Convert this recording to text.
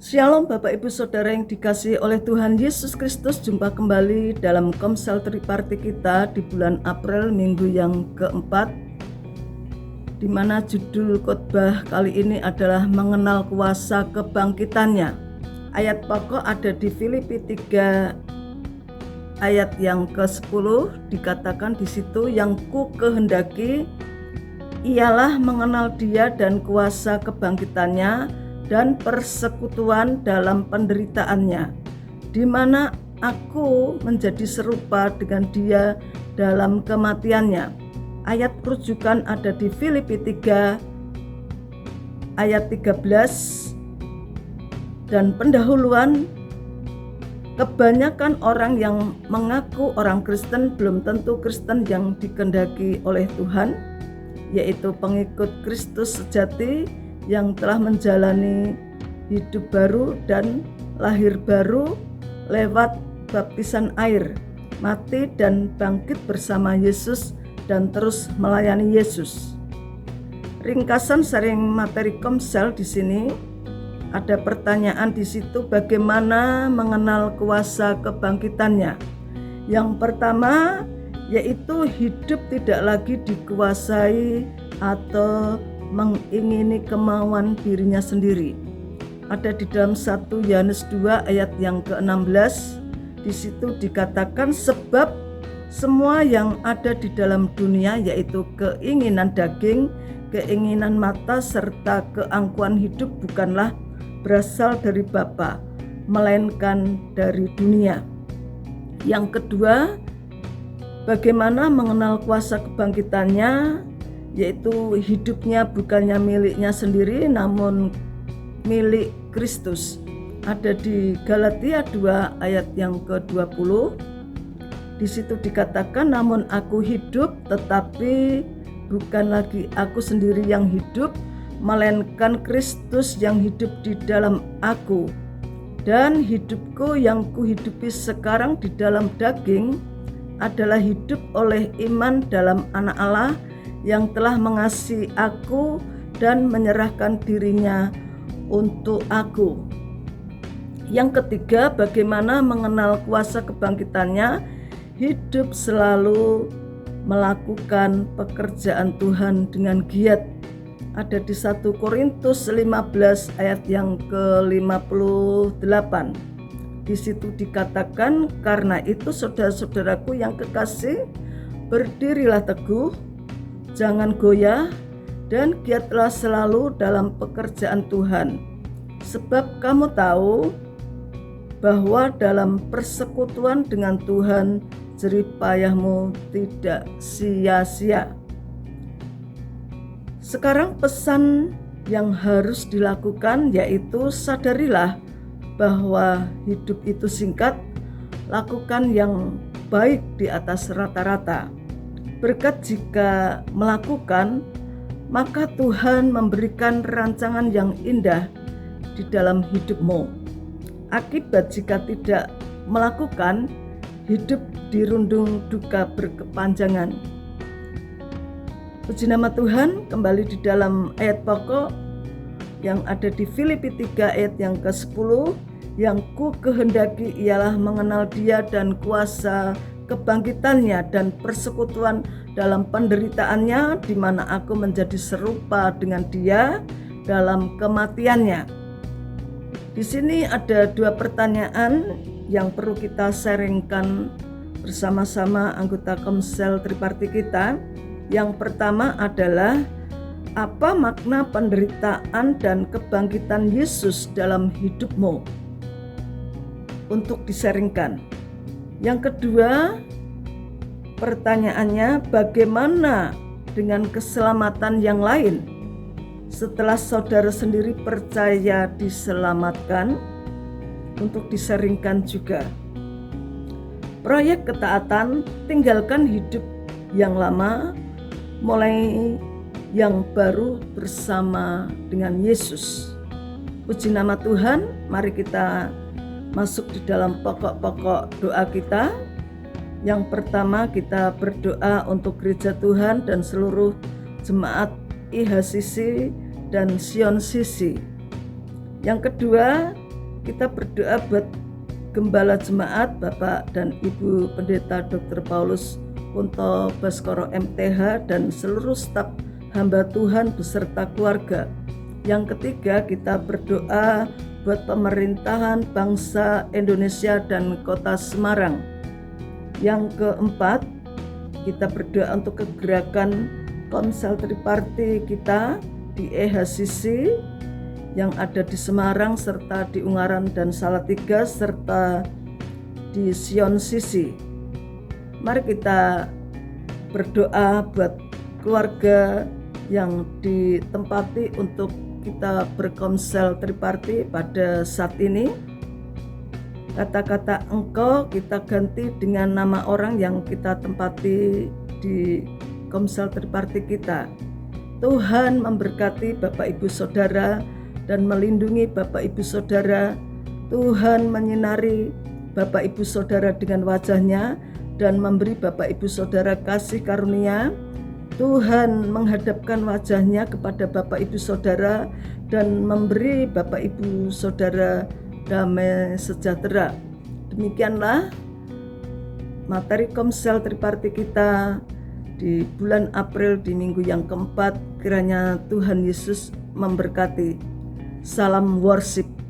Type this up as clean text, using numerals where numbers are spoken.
Shalom Bapak Ibu Saudara yang dikasihi oleh Tuhan Yesus Kristus. Jumpa kembali dalam Komsel Triparti kita di bulan April, minggu yang keempat, di mana judul khotbah kali ini adalah mengenal kuasa kebangkitannya. Ayat pokok ada di Filipi 3 ayat yang ke-10, dikatakan di situ, yang ku kehendaki ialah mengenal Dia dan kuasa kebangkitannya dan persekutuan dalam penderitaannya, di mana aku menjadi serupa dengan Dia dalam kematiannya. Ayat rujukan ada di Filipi 3 ayat 13. Dan pendahuluan, kebanyakan orang yang mengaku orang Kristen belum tentu Kristen yang dikehendaki oleh Tuhan, yaitu pengikut Kristus sejati yang telah menjalani hidup baru dan lahir baru lewat baptisan air, mati dan bangkit bersama Yesus dan terus melayani Yesus. Ringkasan sharing materi Komsel di sini ada pertanyaan di situ, bagaimana mengenal kuasa kebangkitannya. Yang pertama yaitu hidup tidak lagi dikuasai atau mengingini kemauan dirinya sendiri. Ada di dalam 1 Yohanes 2 ayat yang ke-16. Di situ dikatakan, sebab semua yang ada di dalam dunia, yaitu keinginan daging, keinginan mata, serta keangkuhan hidup, bukanlah berasal dari Bapa, melainkan dari dunia. Yang kedua, bagaimana mengenal kuasa kebangkitannya, yaitu hidupnya bukannya miliknya sendiri namun milik Kristus. Ada di Galatia 2 ayat yang ke-20. Di situ dikatakan, namun aku hidup, tetapi bukan lagi aku sendiri yang hidup, melainkan Kristus yang hidup di dalam aku. Dan hidupku yang kuhidupi sekarang di dalam daging adalah hidup oleh iman dalam Anak Allah yang telah mengasihi aku dan menyerahkan dirinya untuk aku. Yang ketiga, bagaimana mengenal kuasa kebangkitannya, hidup selalu melakukan pekerjaan Tuhan dengan giat. Ada di 1 Korintus 15 ayat yang ke-58. Di situ dikatakan, karena itu saudara-saudaraku yang kekasih, berdirilah teguh, jangan goyah, dan giatlah selalu dalam pekerjaan Tuhan. Sebab kamu tahu bahwa dalam persekutuan dengan Tuhan, jerih payahmu tidak sia-sia. Sekarang pesan yang harus dilakukan yaitu sadarilah bahwa hidup itu singkat, lakukan yang baik di atas rata-rata. Berkat jika melakukan, maka Tuhan memberikan rancangan yang indah di dalam hidupmu. Akibat jika tidak melakukan, hidup dirundung duka berkepanjangan. Puji nama Tuhan. Kembali di dalam ayat pokok yang ada di Filipi 3 ayat yang ke-10, yang ku kehendaki ialah mengenal Dia dan kuasa kebangkitannya dan persekutuan dalam penderitaannya, di mana aku menjadi serupa dengan Dia dalam kematiannya. Di sini ada dua pertanyaan yang perlu kita sharingkan bersama-sama anggota Komsel Triparti kita. Yang pertama adalah, apa makna penderitaan dan kebangkitan Yesus dalam hidupmu? Untuk disaringkan. Yang kedua, pertanyaannya, bagaimana dengan keselamatan yang lain setelah saudara sendiri percaya diselamatkan? Untuk disaringkan juga. Proyek ketaatan, tinggalkan hidup yang lama, mulai yang baru bersama dengan Yesus. Puji nama Tuhan. Mari kita masuk di dalam pokok-pokok doa kita. Yang pertama, kita berdoa untuk gereja Tuhan dan seluruh jemaat IHCC dan Sion Sisi. Yang kedua, kita berdoa buat Gembala Jemaat Bapak dan Ibu Pendeta Dr. Paulus Punto Baskoro MTH dan seluruh staf hamba Tuhan beserta keluarga. Yang ketiga, kita berdoa buat pemerintahan bangsa Indonesia dan Kota Semarang. Yang keempat, kita berdoa untuk kegerakan Komsel Triparti kita di EHCC yang ada di Semarang serta di Ungaran dan Salatiga serta di Sion Sisi. Mari kita berdoa buat keluarga yang ditempati untuk kita berkomsel triparti pada saat ini. Kata-kata engkau kita ganti dengan nama orang yang kita tempati di komsel triparti kita. Tuhan memberkati Bapak Ibu Saudara dan melindungi Bapak Ibu Saudara. Tuhan menyinari Bapak Ibu Saudara dengan wajahnya dan memberi Bapak Ibu Saudara kasih karunia. Tuhan menghadapkan wajahnya kepada Bapak Ibu Saudara dan memberi Bapak Ibu Saudara damai sejahtera. Demikianlah materi komsel triparti kita di bulan April di minggu yang keempat. Kiranya Tuhan Yesus memberkati. Salam worship.